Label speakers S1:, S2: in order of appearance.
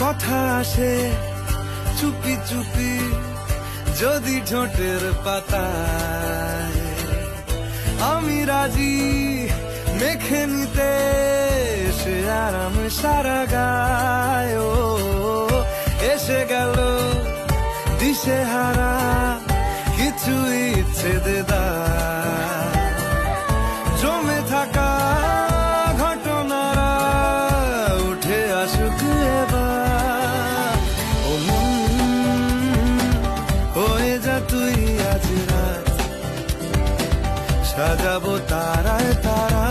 S1: কথা আসে চুপি চুপি যদি ঠোঁটের পাতায়, আমি রাজি মেখে নিতে সে আরাম সারা গায়। ও এসে গেল দিশে হারা কিছু ইচ্ছে দেদার, জমে থাকা ঘটনারা উঠে আসুক এবার। ও হয়ে যা তুই আজ রাত, সাজাবো তারায় তারা।